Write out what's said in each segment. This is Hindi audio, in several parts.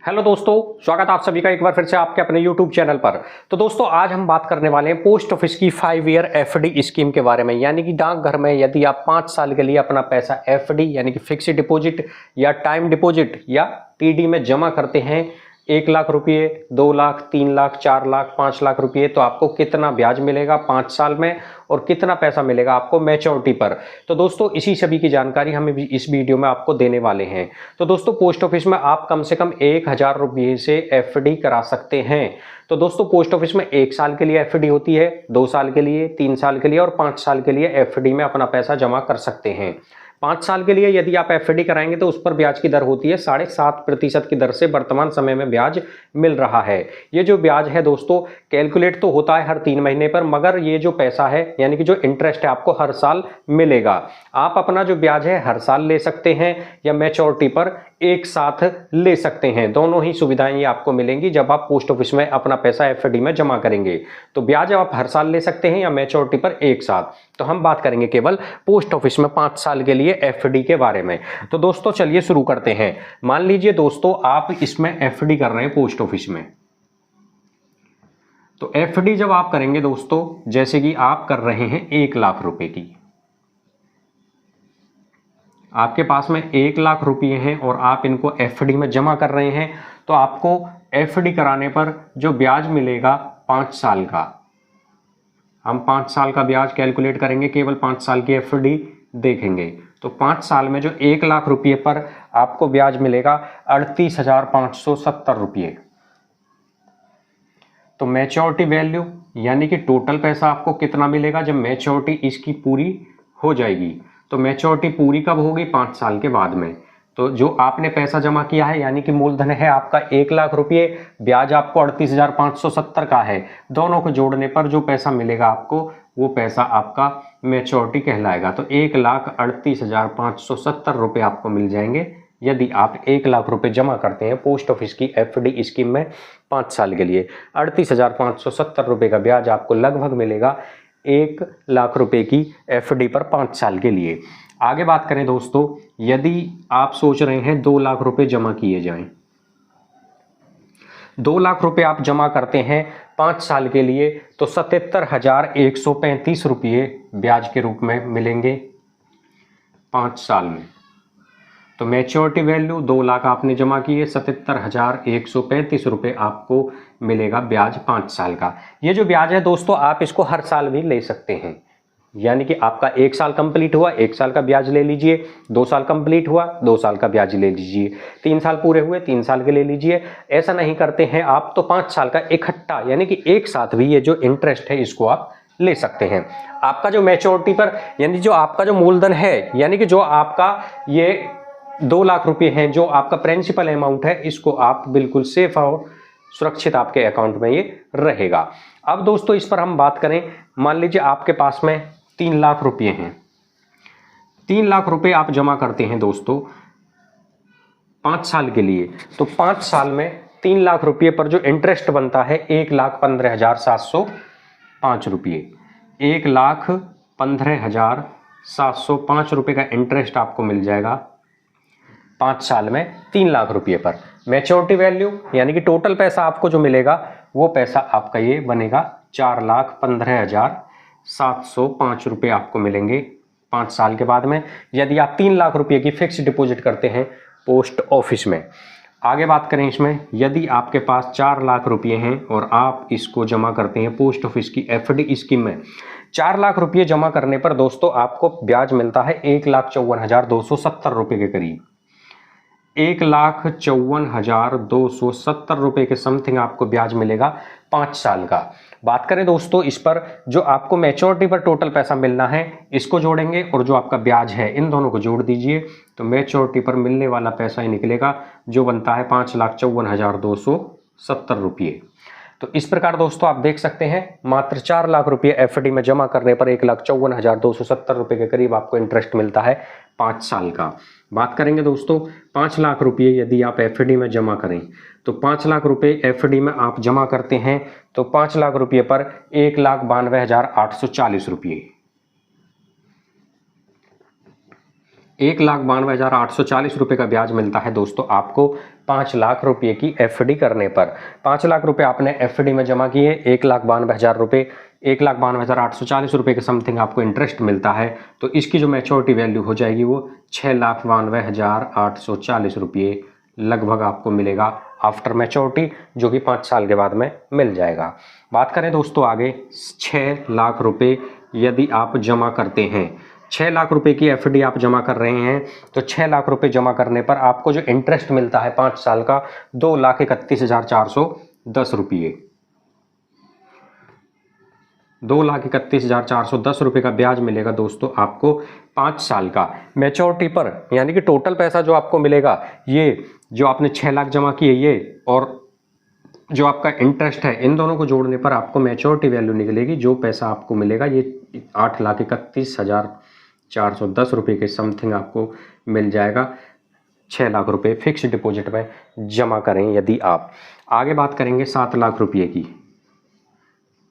हेलो दोस्तों, स्वागत आप सभी का एक बार फिर से आपके अपने YouTube चैनल पर। तो दोस्तों आज हम बात करने वाले हैं पोस्ट ऑफिस की 5 ईयर एफडी स्कीम के बारे में। यानी कि डाकघर में यदि आप 5 साल के लिए अपना पैसा एफडी यानी कि फिक्स्ड डिपॉजिट या टाइम डिपॉजिट या टीडी में जमा करते हैं 1 लाख रुपये, 2 लाख, 3 लाख, 4 लाख, 5 लाख रुपये, तो आपको कितना ब्याज मिलेगा 5 साल में और कितना पैसा मिलेगा आपको मैच्योरिटी पर। तो दोस्तों इसी सभी की जानकारी हम इस वीडियो में आपको देने वाले हैं। तो दोस्तों पोस्ट ऑफिस में आप कम से कम 1000 रुपये से एफडी करा सकते हैं। तो दोस्तों पोस्ट ऑफिस में 1 साल के लिए एफडी होती है, 2 साल के लिए, 3 साल के लिए और 5 साल के लिए एफडी में अपना पैसा जमा कर सकते हैं। 5 साल के लिए यदि आप एफडी कराएंगे तो उस पर ब्याज की दर होती है 7.5% की दर से वर्तमान समय में ब्याज मिल रहा है। ये जो ब्याज है दोस्तों कैलकुलेट तो होता है हर 3 महीने पर, मगर ये जो पैसा है यानी कि जो इंटरेस्ट है आपको हर साल मिलेगा। आप अपना जो ब्याज है हर साल ले सकते हैं या मैच्योरिटी पर एक साथ ले सकते हैं। दोनों ही सुविधाएं ये आपको मिलेंगी जब आप पोस्ट ऑफिस में अपना पैसा एफडी में जमा करेंगे। तो ब्याज आप हर साल ले सकते हैं या मैच्योरिटी पर एक साथ। तो हम बात करेंगे केवल पोस्ट ऑफिस में 5 साल के लिए एफडी के बारे में। तो दोस्तों चलिए शुरू करते हैं। मान लीजिए दोस्तों आप इसमें एफडी कर रहे हैं पोस्ट ऑफिस में। तो एफडी जब आप करेंगे दोस्तों, जैसे कि आप कर रहे हैं 1 लाख रुपए की, आपके पास में 1 लाख रुपए हैं और आप इनको एफडी में जमा कर रहे हैं, तो आपको एफडी कराने पर जो ब्याज मिलेगा 5 साल का, हम 5 साल का ब्याज कैलकुलेट करेंगे, केवल 5 साल की एफडी देखेंगे। तो 5 साल में जो 1 लाख रुपये पर आपको ब्याज मिलेगा 38,570 रुपये। तो मैच्योरिटी वैल्यू यानी कि टोटल पैसा आपको कितना मिलेगा जब मैच्योरिटी इसकी पूरी हो जाएगी। तो मैच्योरिटी पूरी कब होगी? 5 साल के बाद में। तो जो आपने पैसा जमा किया है यानी कि मूलधन है आपका 1 लाख रुपये, ब्याज आपको 38,570 का है, दोनों को जोड़ने पर जो पैसा मिलेगा आपको वो पैसा आपका मैच्योरिटी कहलाएगा। तो 1,38,570 रुपये आपको मिल जाएंगे यदि आप 1 लाख रुपए जमा करते हैं पोस्ट ऑफिस की एफडी स्कीम में 5 साल के लिए। 38,570 रुपये का ब्याज आपको लगभग मिलेगा 1 लाख रुपए की एफडी पर 5 साल के लिए। आगे बात करें दोस्तों, यदि आप सोच रहे हैं 2 लाख रुपए जमा किए जाएं, 2 लाख रुपए आप जमा करते हैं 5 साल के लिए, तो 77,135 रुपये ब्याज के रूप में मिलेंगे 5 साल में। तो मैच्योरिटी वैल्यू 2 लाख आपने जमा किए, 77,135 रुपये आपको मिलेगा ब्याज 5 साल का। ये जो ब्याज है दोस्तों आप इसको हर साल भी ले सकते हैं, यानी कि आपका 1 साल कंप्लीट हुआ 1 साल का ब्याज ले लीजिए, 2 साल कंप्लीट हुआ 2 साल का ब्याज ले लीजिए, 3 साल पूरे हुए 3 साल के ले लीजिए। ऐसा नहीं करते हैं आप तो 5 साल का इकट्ठा यानी कि एक साथ भी ये जो इंटरेस्ट है इसको आप ले सकते हैं। आपका जो मैच्योरिटी पर यानी जो आपका जो मूलधन है यानी कि जो आपका ये 2 लाख रुपए हैं, जो आपका प्रिंसिपल अमाउंट है, इसको आप बिल्कुल सेफ और सुरक्षित आपके अकाउंट में ये रहेगा। अब दोस्तों इस पर हम बात करें, मान लीजिए आपके पास में 3 लाख रुपए हैं, 3 लाख रुपए आप जमा करते हैं दोस्तों 5 साल के लिए। तो 5 साल में 3 लाख रुपए पर जो इंटरेस्ट बनता है 1,15,705 रुपये, 1,15,705 रुपये का इंटरेस्ट आपको मिल जाएगा 5 साल में 3 लाख रुपये पर। मैच्योरिटी वैल्यू यानी कि टोटल पैसा आपको जो मिलेगा वो पैसा आपका ये बनेगा 4,15,705 रुपये आपको मिलेंगे 5 साल के बाद में, यदि आप 3 लाख रुपये की फिक्स डिपॉजिट करते हैं पोस्ट ऑफिस में। आगे बात करें इसमें, यदि आपके पास 4 लाख रुपये हैं और आप इसको जमा करते हैं पोस्ट ऑफिस की एफडी स्कीम में, 4 लाख रुपये जमा करने पर दोस्तों आपको ब्याज मिलता है 1,54,270 रुपये के करीब, 1,54,270 रुपये के समथिंग आपको ब्याज मिलेगा 5 साल का। बात करें दोस्तों इस पर जो आपको मैच्योरिटी पर टोटल पैसा मिलना है इसको जोड़ेंगे और जो आपका ब्याज है इन दोनों को जोड़ दीजिए, तो मैच्योरिटी पर मिलने वाला पैसा ही निकलेगा जो बनता है 5,54,270 रुपये। तो इस प्रकार दोस्तों आप देख सकते हैं मात्र 4 लाख रुपये एफडी में जमा करने पर 1,54,270 रुपये के करीब आपको इंटरेस्ट मिलता है 5 साल का। बात करेंगे दोस्तों 5 लाख रुपये यदि आप एफडी में जमा करें, तो 5 लाख रुपये एफडी में आप जमा करते हैं तो 5 लाख रुपये पर 1,92,840 रुपये, 1,92,840 रुपये का ब्याज मिलता है दोस्तों आपको 5 लाख रुपये की एफडी करने पर। 5 लाख रुपये आपने एफडी में जमा किए, 1,92,000 रुपये, 1,92,840 रुपये के समथिंग आपको इंटरेस्ट मिलता है। तो इसकी जो मैच्योरिटी वैल्यू हो जाएगी वो 6,92,840 रुपये लगभग आपको मिलेगा आफ्टर मैच्योरिटी, जो कि 5 साल के बाद में मिल जाएगा। बात करें दोस्तों आगे, 6 लाख रुपये यदि आप जमा करते हैं, 6 लाख रुपए की एफडी आप जमा कर रहे हैं, तो 6 लाख रुपए जमा करने पर आपको जो इंटरेस्ट मिलता है 5 साल का 2,31,410 रुपये, 2,31,410 रुपये का ब्याज मिलेगा दोस्तों आपको 5 साल का मैच्योरिटी पर। यानी कि टोटल पैसा जो आपको मिलेगा, ये जो आपने 6 लाख जमा किए ये और जो आपका इंटरेस्ट है, इन दोनों को जोड़ने पर आपको मैच्योरिटी वैल्यू निकलेगी। जो पैसा आपको मिलेगा ये 8,31,410 रुपये के समथिंग आपको मिल जाएगा। 6 लाख रुपये फिक्स डिपॉजिट में जमा करें यदि आप। आगे बात करेंगे 7 लाख रुपये की।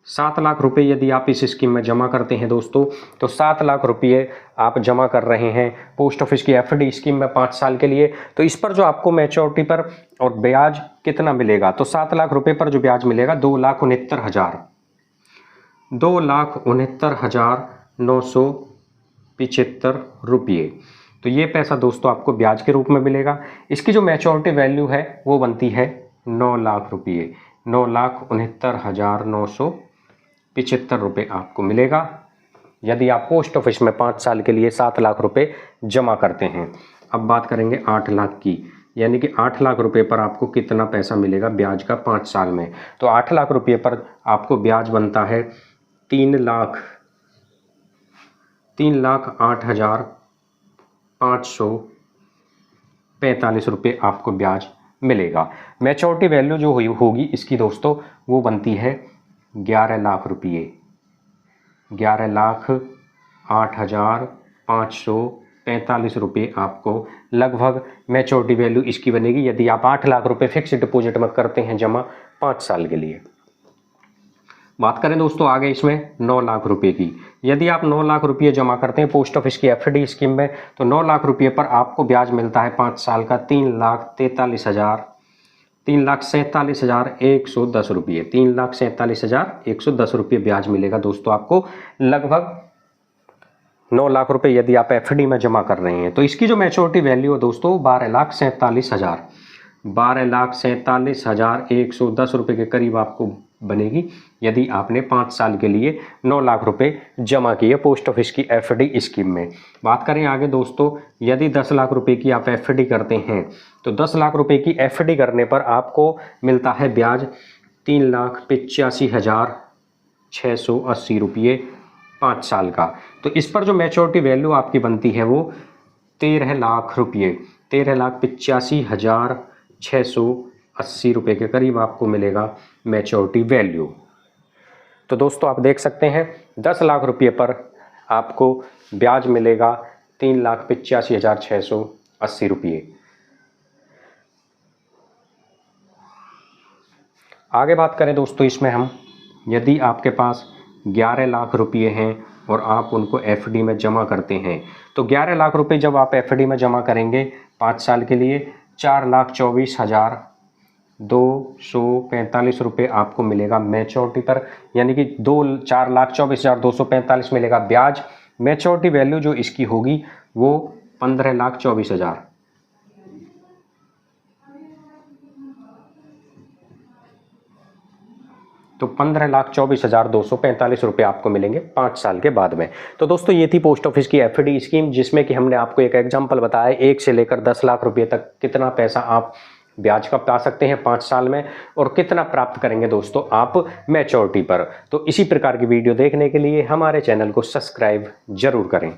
7 लाख रुपये यदि आप इस स्कीम में जमा करते हैं दोस्तों, तो 7 लाख रुपये आप जमा कर रहे हैं पोस्ट ऑफिस की एफडी स्कीम में 5 साल के लिए। तो इस पर जो आपको मैच्योरिटी पर और ब्याज कितना मिलेगा, तो 7 लाख रुपये पर जो ब्याज मिलेगा 2,69,975 रुपये। तो ये पैसा दोस्तों आपको ब्याज के रूप में मिलेगा। इसकी जो मैच्योरिटी वैल्यू है वो बनती है 9 लाख रुपये, 9,69,975 रुपये आपको मिलेगा यदि आप पोस्ट ऑफिस में 5 साल के लिए 7 लाख रुपये जमा करते हैं। अब बात करेंगे 8 लाख की, यानी कि 8 लाख रुपये पर आपको कितना पैसा मिलेगा ब्याज का 5 साल में। तो 8 लाख रुपये पर आपको ब्याज बनता है 3,08,545 रुपये आपको ब्याज मिलेगा। मैच्योरिटी वैल्यू जो होगी इसकी दोस्तों वो बनती है 11 लाख रुपये, 11,08,545 रुपये आपको लगभग मैच्योरिटी वैल्यू इसकी बनेगी यदि आप 8 लाख रुपये फिक्स डिपॉजिट में करते हैं जमा 5 साल के लिए। बात करें दोस्तों आगे इसमें 9 लाख रुपये की। यदि आप 9 लाख रुपये जमा करते हैं पोस्ट ऑफिस की एफडी स्कीम में, तो 9 लाख रुपये पर आपको ब्याज मिलता है 5 साल का 3,47,110 रुपये, 3,47,110 रुपये ब्याज मिलेगा दोस्तों आपको लगभग 9 लाख रुपये यदि आप एफडी में जमा कर रहे हैं। तो इसकी जो मैच्योरिटी वैल्यू है दोस्तों 12,47,110 रुपये के करीब आपको बनेगी यदि आपने 5 साल के लिए 9 लाख रुपए जमा किए पोस्ट ऑफिस की एफडी स्कीम में। बात करें आगे दोस्तों, यदि 10 लाख रुपए की आप एफडी करते हैं, तो 10 लाख रुपए की एफडी करने पर आपको मिलता है ब्याज 3,85,680 रुपये 5 साल का। तो इस पर जो मैच्योरिटी वैल्यू आपकी बनती है वो 13 लाख रुपये, 13,85,680 रुपये के करीब आपको मिलेगा मैच्योरिटी वैल्यू। तो दोस्तों आप देख सकते हैं 10 लाख रुपये पर आपको ब्याज मिलेगा 3,85,680 रुपये। आगे बात करें दोस्तों इसमें हम, यदि आपके पास 11 लाख रुपये हैं और आप उनको एफडी में जमा करते हैं, तो 11 लाख रुपये जब आप एफडी में जमा करेंगे 5 साल के लिए 4,24,245 रुपये आपको मिलेगा मैच्योरिटी पर, यानी कि 4,24,245 मिलेगा ब्याज। मैच्योरिटी वैल्यू जो इसकी होगी वो 15,24,000, तो 15,24,245 रुपये आपको मिलेंगे 5 साल के बाद में। तो दोस्तों ये थी पोस्ट ऑफिस की एफडी स्कीम, जिसमें कि हमने आपको एक एग्जांपल बताया 1 से लेकर 10 लाख रुपये तक कितना पैसा आप ब्याज का पा सकते हैं 5 साल में और कितना प्राप्त करेंगे दोस्तों आप मैच्योरिटी पर। तो इसी प्रकार की वीडियो देखने के लिए हमारे चैनल को सब्सक्राइब जरूर करें।